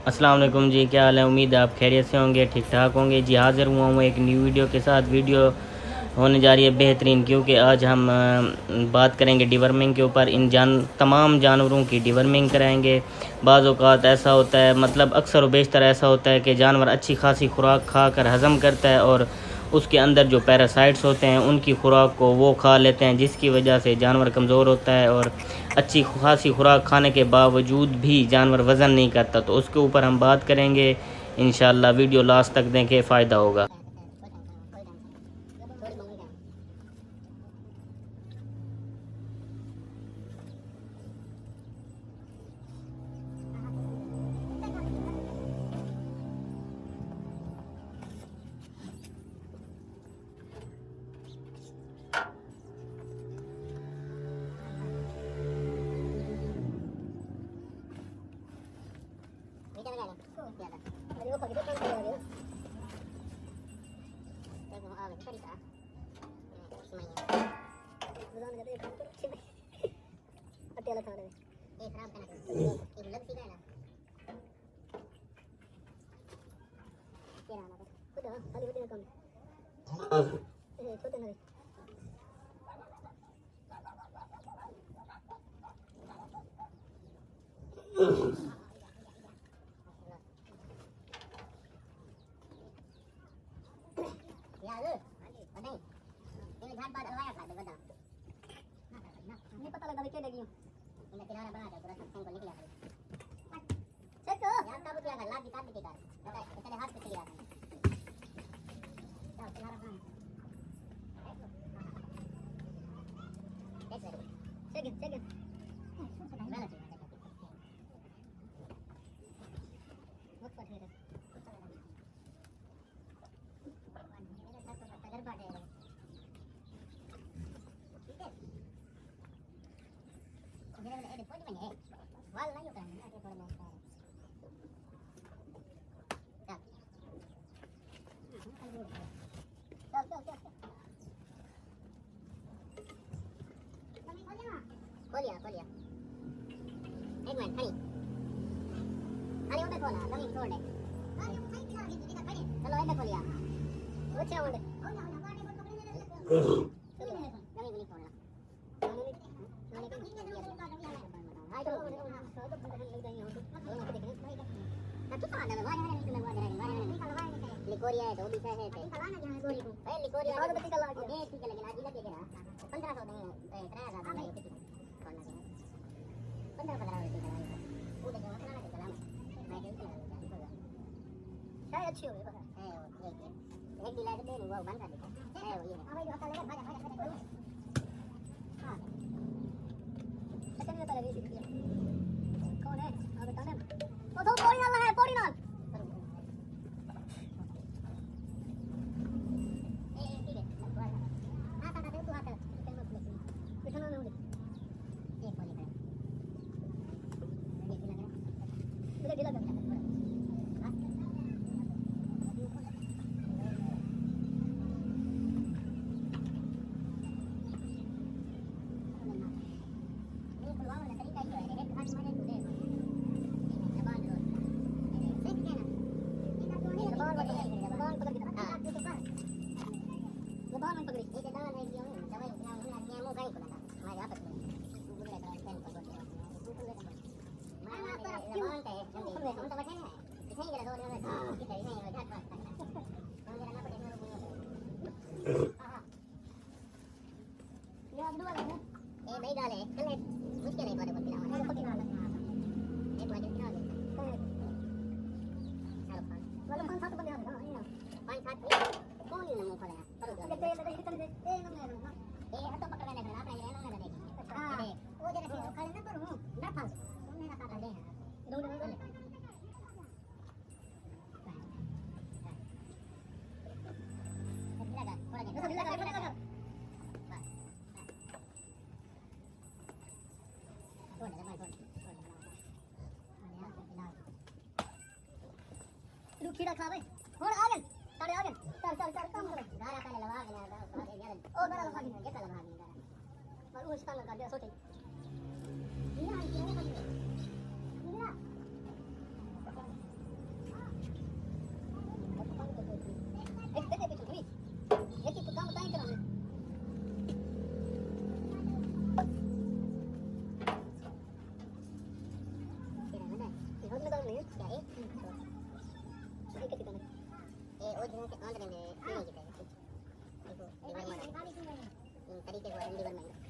अस्सलाम वालेकुम जी, क्या हाल है। उम्मीद है आप खैरियत से होंगे, ठीक ठाक होंगे जी। हाज़िर हुआ हूँ एक न्यू वीडियो के साथ। वीडियो होने जा रही है बेहतरीन, क्योंकि आज हम बात करेंगे डिवर्मिंग के ऊपर। इन तमाम जानवरों की डिवर्मिंग कराएंगे। बाज़ औक़ात ऐसा होता है, मतलब अक्सर व बेशतर ऐसा होता है कि जानवर अच्छी खासी खुराक खा कर हज़म करता है और उसके अंदर जो पैरासाइट्स होते हैं उनकी खुराक को वो खा लेते हैं, जिसकी वजह से जानवर कमज़ोर होता है और अच्छी खासी खुराक खाने के बावजूद भी जानवर वज़न नहीं करता। तो उसके ऊपर हम बात करेंगे इंशाल्लाह। वीडियो लास्ट तक देखें, फ़ायदा होगा। खोलिया एक मिनट खड़ी अरे उधर खोला जमीन छोड़ दे चलो इधर खोलिया अच्छा उधर जमीन नहीं छोड़ना लिकोरिया है तो भी है लिकोरिया और बत्ती का लगा ये ठीक है, लेकिन आज लगे ना 1500 नहीं 3000 नहीं 15 वो देखो मसाला के चला मैं कहीं चला शायद अच्छी होगी पता है वो एक दिला दे वो बंद कर देता है वो ये हां भाई अकल लगा भाजा हां सेकंड में पहले भी सीख लिया कौन है अब बता दे वो तो पौड़ी नाल खीरा खा भाई और आगे चल काम करो गारा पहले लगा के ओ गारा लगा के क्या लगा के और उस का लगा दिया सोचे ये नहीं क्या है ठीक है ठीक है ए ओ जो के ऑन रहने नहीं किया देखो इन तरीके से डिवर में